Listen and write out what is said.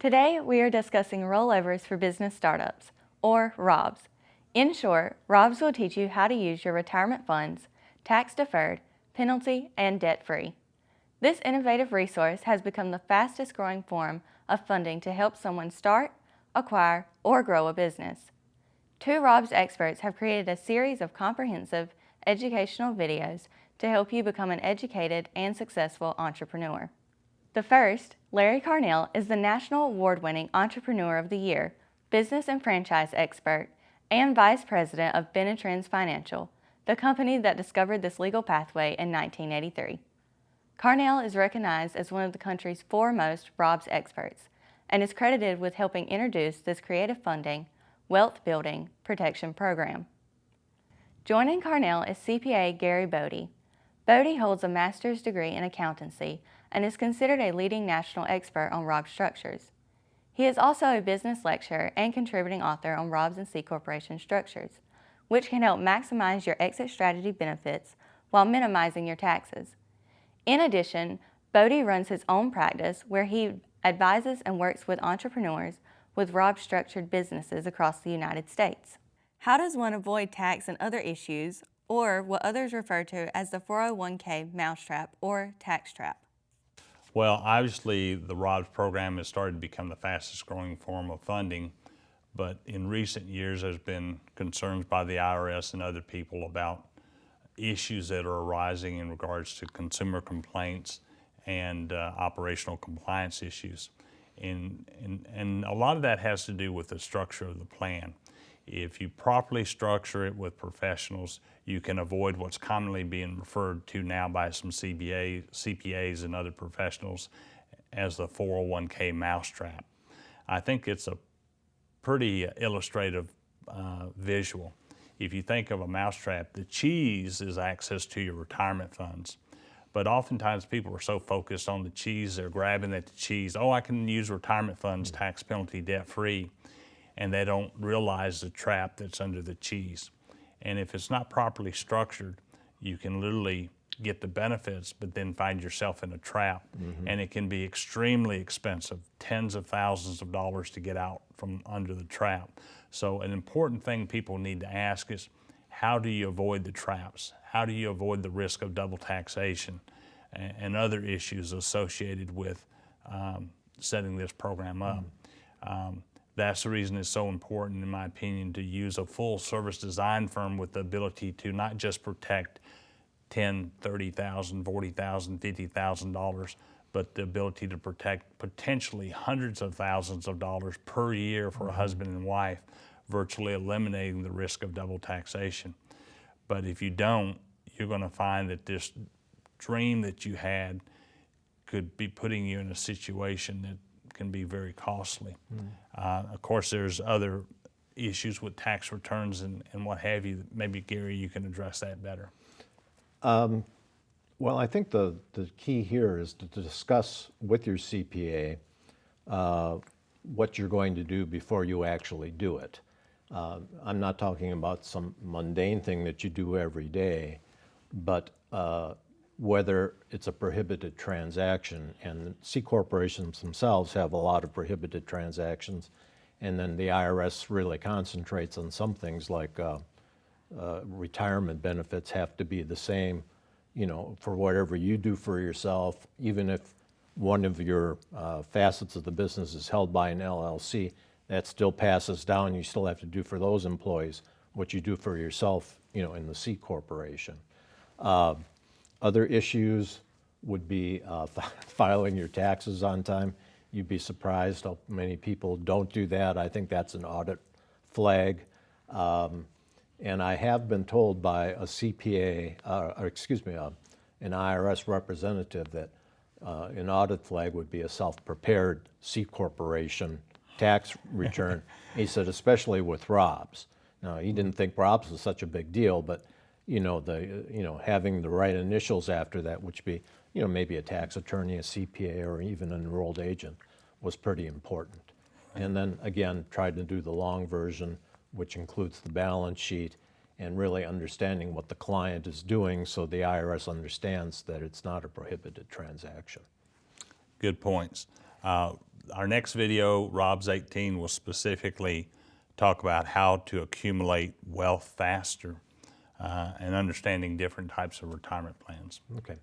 Today, we are discussing rollovers for business startups, or ROBS. In short, ROBS will teach you how to use your retirement funds, tax-deferred, penalty, and debt-free. This innovative resource has become the fastest growing form of funding to help someone start, acquire, or grow a business. Two ROBS experts have created a series of comprehensive educational videos to help you become an educated and successful entrepreneur. The first, Larry Carnell, is the National Award-winning Entrepreneur of the Year, business and franchise expert, and Vice President of Benetrends Financial, the company that discovered this legal pathway in 1983. Carnell is recognized as one of the country's foremost ROBS experts and is credited with helping introduce this creative funding, wealth-building protection program. Joining Carnell is CPA Gary Bodie. Bodie holds a master's degree in accountancy and is considered a leading national expert on ROBS structures. He is also a business lecturer and contributing author on ROBS and C Corporation structures, which can help maximize your exit strategy benefits while minimizing your taxes. In addition, Bodie runs his own practice where he advises and works with entrepreneurs with ROBS structured businesses across the United States. How does one avoid tax and other issues, or what others refer to as the 401k mousetrap or tax trap? Well, obviously the ROBS program has started to become the fastest growing form of funding, but in recent years there's been concerns by the IRS and other people about issues that are arising in regards to consumer complaints and operational compliance issues. And a lot of that has to do with the structure of the plan. If you properly structure it with professionals, you can avoid what's commonly being referred to now by some CPAs and other professionals as the 401k mousetrap. I think it's a pretty illustrative visual. If you think of a mousetrap, the cheese is access to your retirement funds. But oftentimes people are so focused on the cheese, they're grabbing at the cheese. Oh, I can use retirement funds, tax penalty, debt-free. And they don't realize the trap that's under the cheese. And if it's not properly structured, you can literally get the benefits, but then find yourself in a trap. And it can be extremely expensive, tens of thousands of dollars to get out from under the trap. So an important thing people need to ask is, how do you avoid the traps? How do you avoid the risk of double taxation and other issues associated with setting this program up? That's the reason it's so important, in my opinion, to use a full service design firm with the ability to not just protect $10,000, $30,000, $40,000, $50,000, but the ability to protect potentially hundreds of thousands of dollars per year for a husband and wife, virtually eliminating the risk of double taxation. But if you don't, you're going to find that this dream that you had could be putting you in a situation that can be very costly. Of course, there's other issues with tax returns and what have you. Maybe, Gary, you can address that better. Well, I think the key here is to discuss with your CPA what you're going to do before you actually do it. I'm not talking about some mundane thing that you do every day, but whether it's a prohibited transaction, and C corporations themselves have a lot of prohibited transactions, and then the IRS really concentrates on some things like retirement benefits have to be the same, you know, for whatever you do for yourself. Even if one of your facets of the business is held by an LLC, that still passes down. You still have to do for those employees what you do for yourself, you know, in the C corporation. Other issues would be filing your taxes on time. You'd be surprised how many people don't do that. I think that's an audit flag. And I have been told by a CPA, an IRS representative that an audit flag would be a self-prepared C corporation tax return. He said, especially with ROBS. Now, he didn't think ROBS was such a big deal, but having the right initials after that, which be, maybe a tax attorney, a CPA, or even an enrolled agent, was pretty important. And then again, tried to do the long version, which includes the balance sheet and really understanding what the client is doing so the IRS understands that it's not a prohibited transaction. Good points. our next video, ROBS 18, will specifically talk about how to accumulate wealth faster and understanding different types of retirement plans. Okay.